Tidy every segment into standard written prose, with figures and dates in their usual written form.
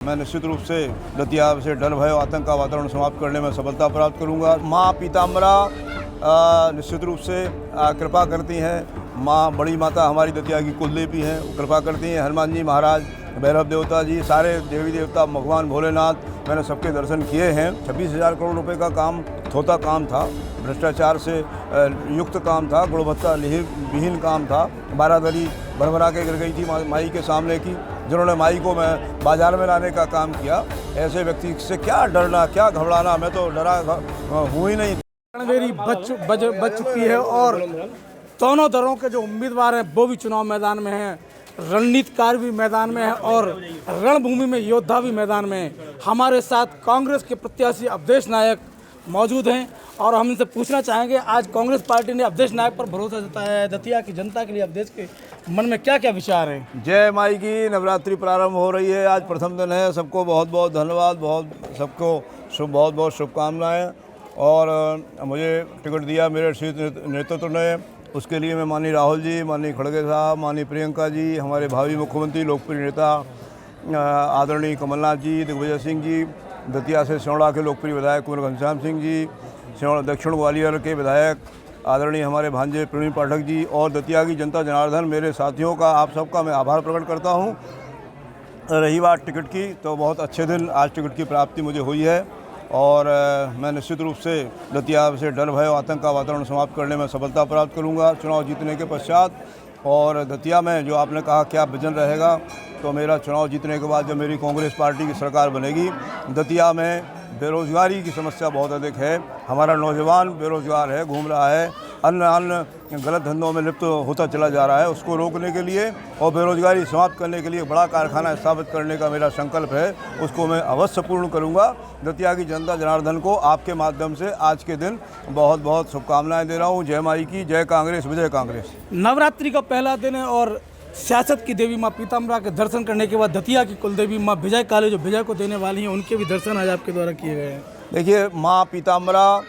मैं निश्चित रूप से दतिया से डर भय और आतंक का वातावरण समाप्त करने में सफलता प्राप्त करूंगा। माँ पीताम्बरा निश्चित रूप से कृपा करती हैं। माँ बड़ी माता हमारी दतिया की कुलदेवी हैं, वो कृपा करती हैं। हनुमान जी महाराज, भैरव देवता जी, सारे देवी देवता, भगवान भोलेनाथ, मैंने सबके दर्शन किए हैं। 26,000 करोड़ रुपए का काम थोथा काम था, भ्रष्टाचार से युक्त काम था, गुणवत्ता विहीन काम था। बारादरी भरभरा के गिर गई थी माई के सामने की, जिन्होंने माई को मैं बाजार में लाने का काम किया। ऐसे व्यक्ति से क्या डरना, क्या घबराना, मैं तो डरा हूँ ही नहीं। रणबेरी बच चुकी है और दोनों दलों के जो उम्मीदवार हैं वो भी चुनाव मैदान में हैं, रणनीतिकार भी मैदान में है और रणभूमि में योद्धा भी मैदान में है। हमारे साथ कांग्रेस के प्रत्याशी अवधेश नायक मौजूद हैं और हम इनसे पूछना चाहेंगे, आज कांग्रेस पार्टी ने अवधेश नायक पर भरोसा जताया है। दतिया की जनता के लिए अवधेश के मन में क्या क्या विचार हैं? जय माई की। नवरात्रि प्रारंभ हो रही है, आज प्रथम दिन है। सबको बहुत बहुत धन्यवाद, सबको बहुत बहुत शुभकामनाएं। और मुझे टिकट दिया मेरे शीर्ष नेतृत्व ने, उसके लिए मैं माननीय राहुल जी, माननीय खड़गे साहब, माननीय प्रियंका जी, हमारे भावी मुख्यमंत्री लोकप्रिय नेता आदरणीय कमलनाथ जी, दिग्विजय सिंह जी, दतिया से सियोड़ा के लोकप्रिय विधायक कुंवर घनश्याम सिंह जी, सियोड़ा दक्षिण ग्वालियर के विधायक आदरणीय हमारे भांजे प्रवीण पाठक जी, और दतिया की जनता जनार्दन, मेरे साथियों का, आप सबका मैं आभार प्रकट करता हूँ। रही बात टिकट की, तो बहुत अच्छे दिन आज टिकट की प्राप्ति मुझे हुई है और मैं निश्चित रूप से दतिया से डर भय और आतंक का वातावरण समाप्त करने में सफलता प्राप्त करूंगा चुनाव जीतने के पश्चात। और दतिया में जो आपने कहा क्या विजन रहेगा, तो मेरा चुनाव जीतने के बाद जब मेरी कांग्रेस पार्टी की सरकार बनेगी, दतिया में बेरोज़गारी की समस्या बहुत अधिक है। हमारा नौजवान बेरोज़गार है, घूम रहा है, अन्य गलत धंधों में लिप्त होता चला जा रहा है। उसको रोकने के लिए और बेरोज़गारी समाप्त करने के लिए बड़ा कारखाना स्थापित करने का मेरा संकल्प है, उसको मैं अवश्य पूर्ण करूंगा। दतिया की जनता जनार्दन को आपके माध्यम से आज के दिन बहुत बहुत शुभकामनाएं दे रहा हूं। जय माई की, जय कांग्रेस, विजय कांग्रेस। नवरात्रि का पहला दिन है और सियासत की देवी माँ पीताम्बरा के दर्शन करने के बाद दतिया की कुलदेवी माँ विजय काली जो विजय को देने वाली हैं, उनके भी दर्शन आज आपके द्वारा किए गए हैं। देखिए, माँ पीताम्बरा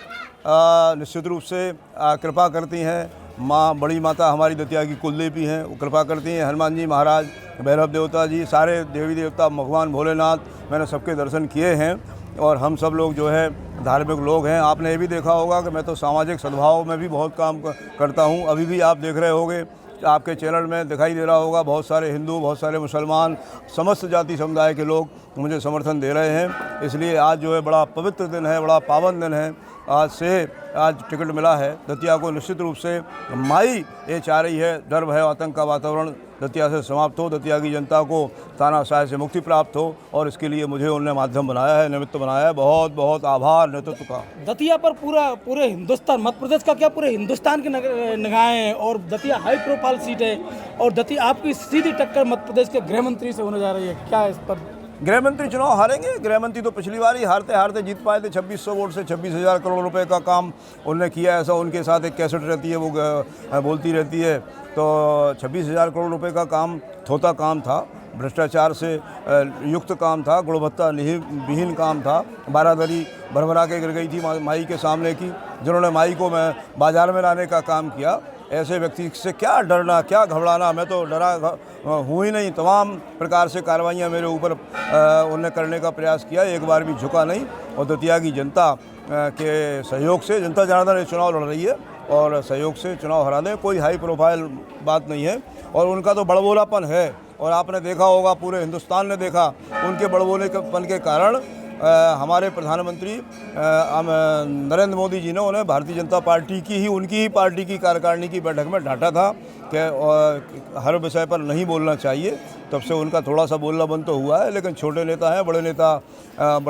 निश्चित रूप से कृपा करती हैं। माँ बड़ी माता हमारी दतिया की कुलदेवी हैं, वो कृपा करती हैं। हनुमान जी महाराज, भैरव देवता जी, सारे देवी देवता, भगवान भोलेनाथ, मैंने सबके दर्शन किए हैं। और हम सब लोग जो है धार्मिक लोग हैं। आपने ये भी देखा होगा कि मैं तो सामाजिक सद्भाव में भी बहुत काम करता हूँ। अभी भी आप देख रहे होंगे, आपके चैनल में दिखाई दे रहा होगा, बहुत सारे हिंदू, बहुत सारे मुसलमान, समस्त जाति समुदाय के लोग मुझे समर्थन दे रहे हैं। इसलिए आज जो है बड़ा पवित्र दिन है, बड़ा पावन दिन है। आज टिकट मिला है दतिया को। निश्चित रूप से माई ये चाह रही है डर भय आतंक का वातावरण दतिया से समाप्त हो, दतिया की जनता को तानाशाह से मुक्ति प्राप्त हो, और इसके लिए मुझे उन्होंने माध्यम बनाया है, निमित्त बनाया है। बहुत बहुत आभार नेतृत्व का। दतिया पर पूरे हिंदुस्तान, मध्य प्रदेश का क्या पूरे हिंदुस्तान की निगाहें हैं और दतिया हाई प्रोफाइल सीट है और दतिया आपकी सीधी टक्कर मध्य प्रदेश के गृह मंत्री से होने जा रही है। क्या इस पर? गृह मंत्री चुनाव हारेंगे। गृह मंत्री तो पिछली बार ही हारते जीत पाए थे। 2600 वोट से 26,000 करोड़ रुपए का काम उन्होंने किया। ऐसा उनके साथ एक कैसेट रहती है, वो बोलती रहती है। तो 26,000 करोड़ रुपए का काम थोथा काम था, भ्रष्टाचार से युक्त काम था, गुणवत्ता विहीन काम था। बारादरी भरभरा के गिर गई थी माई के सामने की, जिन्होंने माई को मैं बाजार में लाने का काम किया। ऐसे व्यक्ति से क्या डरना, क्या घबराना, मैं तो डरा हूँ ही नहीं। तमाम प्रकार से कार्रवाइयाँ मेरे ऊपर उन्होंने करने का प्रयास किया, एक बार भी झुका नहीं। और दतिया की जनता के सहयोग से जनता जनार्दन चुनाव लड़ रही है और सहयोग से चुनाव हरा दें। कोई हाई प्रोफाइल बात नहीं है और उनका तो बड़बोलापन है। और आपने देखा होगा, पूरे हिंदुस्तान ने देखा, उनके बड़बोलेपन के कारण हमारे प्रधानमंत्री नरेंद्र मोदी जी ने उन्हें भारतीय जनता पार्टी की ही, उनकी ही पार्टी की कार्यकारिणी की बैठक में डांटा था कि हर विषय पर नहीं बोलना चाहिए। तब से उनका थोड़ा सा बोलना बंद तो हुआ है, लेकिन छोटे नेता हैं, बड़े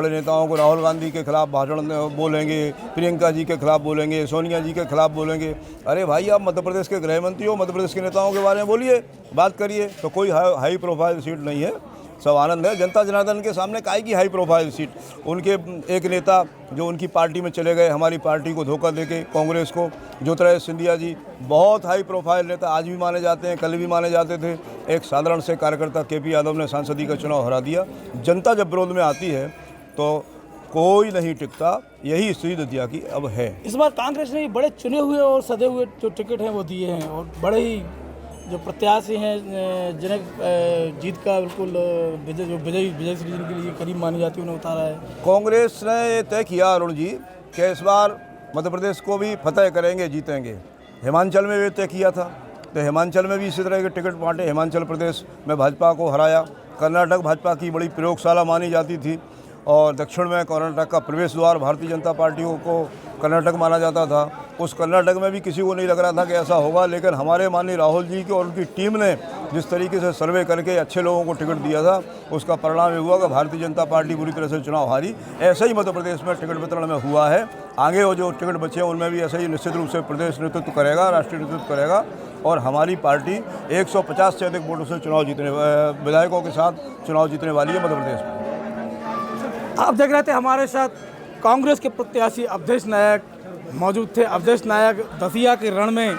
नेताओं को राहुल गांधी के खिलाफ भाषण बोलेंगे, प्रियंका जी के खिलाफ बोलेंगे, सोनिया जी के खिलाफ बोलेंगे। अरे भाई, आप मध्य प्रदेश के गृह मंत्री हो, मध्य प्रदेश के नेताओं के बारे में बोलिए, बात करिए। तो कोई हाई प्रोफाइल सीट नहीं है, सब आनंद है। जनता जनार्दन के सामने काहे की हाई प्रोफाइल सीट? उनके एक नेता जो उनकी पार्टी में चले गए, हमारी पार्टी को धोखा देके, कांग्रेस को, ज्योतिरादित्य सिंधिया जी, बहुत हाई प्रोफाइल नेता, आज भी माने जाते हैं, कल भी माने जाते थे। एक साधारण से कार्यकर्ता KP यादव ने सांसदी का चुनाव हरा दिया। जनता जब विरोध में आती है तो कोई नहीं टिकता। यही स्थिति दतिया की अब है। इस बार कांग्रेस ने बड़े चुने हुए और सदे हुए जो टिकट हैं वो दिए हैं और बड़े ही जो प्रत्याशी हैं जिन्हें जीत का बिल्कुल विजय श्री जिनके लिए करीब मानी जाती है, उन्हें उतारा है। कांग्रेस ने ये तय किया अरुण जी कि इस बार मध्य प्रदेश को भी फतह करेंगे, जीतेंगे। हिमाचल में भी तय किया था, तो हिमाचल में भी इसी तरह के टिकट बांटे। हिमाचल प्रदेश में भाजपा को हराया। कर्नाटक भाजपा की बड़ी प्रयोगशाला मानी जाती थी और दक्षिण में कर्नाटक का प्रवेश द्वार भारतीय जनता पार्टी को कर्नाटक माना जाता था। उस कर्नाटक में भी किसी को नहीं लग रहा था कि ऐसा होगा, लेकिन हमारे माननीय राहुल जी की और उनकी टीम ने जिस तरीके से सर्वे करके अच्छे लोगों को टिकट दिया था, उसका परिणाम ये हुआ कि भारतीय जनता पार्टी बुरी तरह से चुनाव हारी। ऐसा ही मध्य प्रदेश में टिकट वितरण में हुआ है। आगे वो जो टिकट बचे हैं उनमें भी ऐसे ही निश्चित रूप से प्रदेश नेतृत्व करेगा, राष्ट्रीय नेतृत्व करेगा और हमारी पार्टी 150 से अधिक वोटों से चुनाव जीतने, विधायकों के साथ चुनाव जीतने वाली है मध्य प्रदेश में। आप देख रहे थे हमारे साथ कांग्रेस के प्रत्याशी अवधेश नायक मौजूद थे। अवधेश नायक दतिया के रण में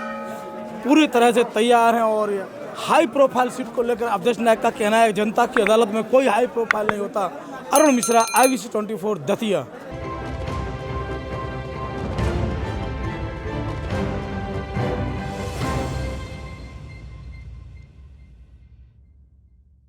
पूरी तरह से तैयार हैं और हाई प्रोफाइल सीट को लेकर अवधेश नायक का कहना है जनता की अदालत में कोई हाई प्रोफाइल नहीं होता। अरुण मिश्रा, IBC 24 दतिया।